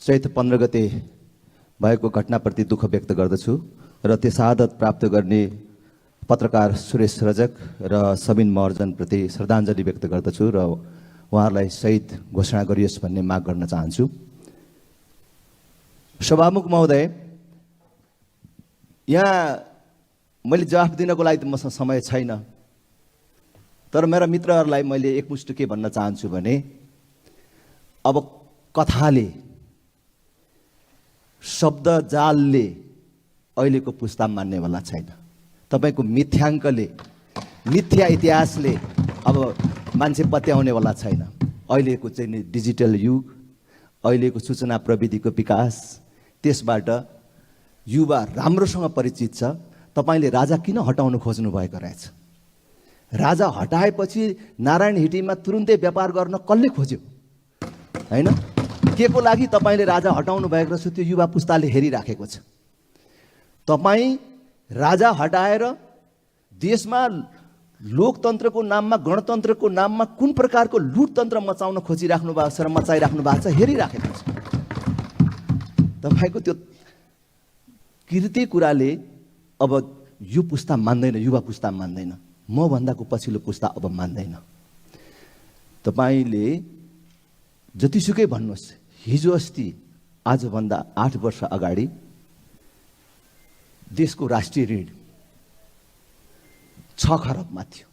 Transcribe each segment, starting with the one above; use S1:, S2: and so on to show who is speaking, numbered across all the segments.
S1: चैत 15 गते भएको घटनाप्रति दुःख व्यक्त गर्दछु र त्यो शहादत प्राप्त गर्ने पत्रकार सुरेश रजक र सबिन महर्जनप्रति श्रद्धाञ्जली व्यक्त गर्दछु र उहाँहरूलाई शहीद घोषणा गरियोस् भन्ने माग गर्न चाहन्छु। सभामुख महोदय, यहाँ मैले जवाफ दिनको लागि त मसँग समय छैन, तर मेरा मित्रहरूलाई मैले एकमुष्ट के भन्न चाहन्छु भने अब कथाले, शब्द जालले अहिलेको पुस्ता मान्नेवाला छैन। तपाईको मिथ्याङ्कले, मिथ्या इतिहासले अब मान्छे पत्याउनेवाला छैन। अहिलेको चाहिँ नि डिजिटल युग, अहिलेको सूचना प्रविधिको विकास, त्यसबाट युवा राम्रोसँग परिचित छ। तपाईले राजा किन हटाउन खोज्नु भएको रहेछ? राजा हटाएपछि नारायण हिटीमा तुरुन्तै व्यापार गर्न कसले खोज्यो? हैन, के को लागि तपाईले राजा हटाउनु भएको रहेछ? त्यो युवा पुस्ताले हेरिराखेको छ। तपाई राजा हटाएर देशमा लोकतन्त्रको नाममा, गणतन्त्रको नाममा कुन प्रकारको लुटतन्त्र मचाउन खोजिराख्नु भएको छ र मचाइराख्नु भएको छ हेरिराखेको छ। तपाईको त्यो कृति कुराले अब यो पुस्ता मान्दैन, युवा पुस्ता मान्दैन, म भन्दाको पछिल्लो पुस्ता अब मान्दैन। तपाईले जतिसुकै भन्नुहोस्, हिजो अस्ति आजभन्दा 8 वर्ष अगाडि देशको राष्ट्रिय ऋण 6 खरबमा थियो,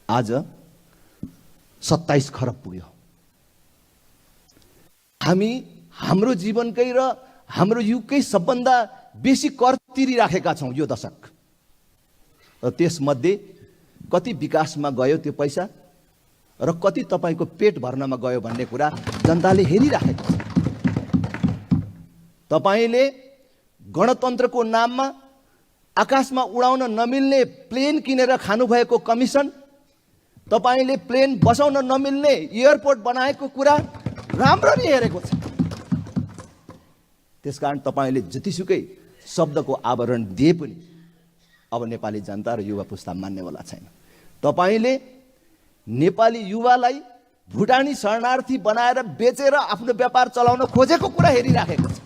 S1: आज 27 खरब पुग्यो। हामी हाम्रो जीवनकै र हाम्रो युगकै सबभन्दा बेसी कर तिरिराखेका छौँ यो दशक, र त्यसमध्ये कति विकासमा गयो त्यो पैसा र कति तपाईको पेट भर्नमा गयो भन्ने कुरा जनताले हेरिराखेको छ। तपाईले गणतन्त्रको नाममा आकाशमा उडाउन नमिल्ने प्लेन किनेर खानुभएको कमिसन, तपाईले प्लेन बसाउन नमिल्ने एयरपोर्ट बनाएको कुरा राम्ररी हेरेको छ। त्यसकारण तपाईले जतिसुकै शब्दको आवरण दिए पनि अब नेपाली जनता र युवा पुस्ता मान्नेवाला छैन। तपाईले नेपाली युवालाई भुटानी शरणार्थी बनाएर बेचेर आफ्नो व्यापार चलाउन खोजेको कुरा हेरिराखेको छ।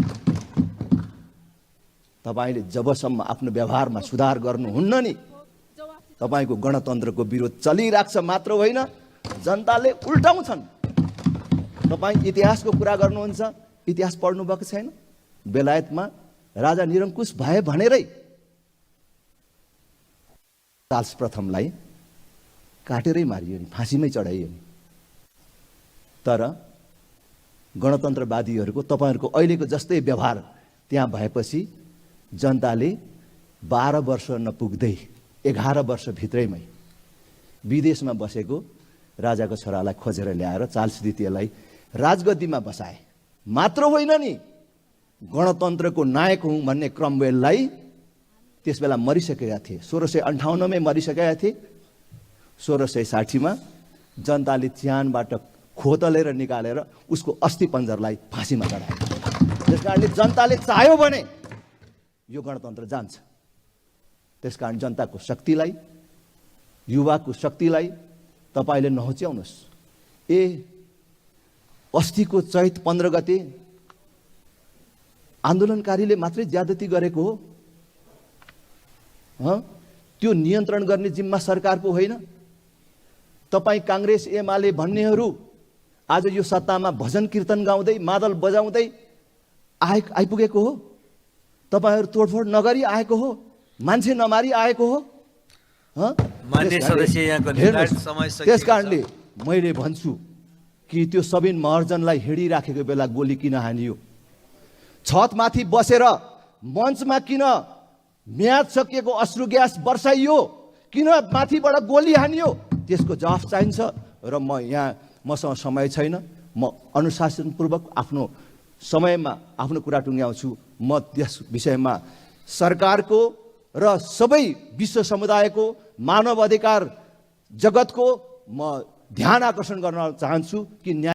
S1: तपाईले जबसम्म आफ्नो व्यवहारमा सुधार गर्नुहुन्न नि, तपाईको गणतन्त्रको विरोध चलिराख्छ मात्र होइन, जनताले उल्टाउँछन्। तपाई इतिहासको कुरा गर्नुहुन्छ, इतिहास पढ्नु भएको छैन? बेलायतमा राजा निरङ्कुश भए भनेरै चार्ल्स प्रथमलाई काटेरै मारियो नि, फाँसीमै चढाइयो नि। तर गणतन्त्रवादीहरूको, तपाईहरूको अहिलेको जस्तै व्यवहार त्यहाँ भएपछि जनताले 12 वर्ष नपुग्दै 11 वर्षभित्रैमै विदेशमा बसेको राजाको छोरालाई खोजेर ल्याएर चार्ल्स द्वितीयलाई राजगद्दीमा बसाए। मात्र होइन नि, गणतन्त्रको नायक हुँ भन्ने क्रमवेललाई त्यसबेला मरिसकेका थिए, 1658 मै मरिसकेका थिए। 1660 मा जनताले च्यानबाट खोतलेर निकालेर उसको अस्थि पञ्जरलाई फाँसीमा चढाए। त्यसकारणले जनताले चाह्यो भने यो गणतन्त्र जान्छ। त्यसकारण जनताको शक्तिलाई, युवाको शक्तिलाई तपाईले नहोच्याउनुहोस्। अस्तिको चैत 15 गते आन्दोलनकारीले मात्रै ज्यादती गरेको हो, त्यो नियन्त्रण गर्ने जिम्मा सरकारको होइन। तपाई कांग्रेस एमाले भन्नेहरू आज यो सत्तामा भजन कीर्तन गाउँदै, मादल बजाउँदै आइपुगेको हो। तपाईहरु तोडफोड नगरी आएको हो, मान्छे नमारी आएको हो। त्यसकारणले मैले भन्छु कि त्यो सबिन महर्जनलाई हिँडिराखेको बेला गोली किन हानियो? छतमाथि बसेर मञ्चमा किन म्याद सकिएको अश्रु ग्यास बर्साइयो? किन माथिबाट गोली हानियो? त्यसको जवाफ चाहिन्छ। र मसँग समय छैन, म अनुशासनपूर्वक आफ्नो समयमा आफ्नो कुरा टुङ्ग्याउँछु। म त्यस विषयमा सरकारको र सबै विश्व समुदायको, मानव अधिकार जगतको म ध्यान आकर्षण गर्न चाहन्छु कि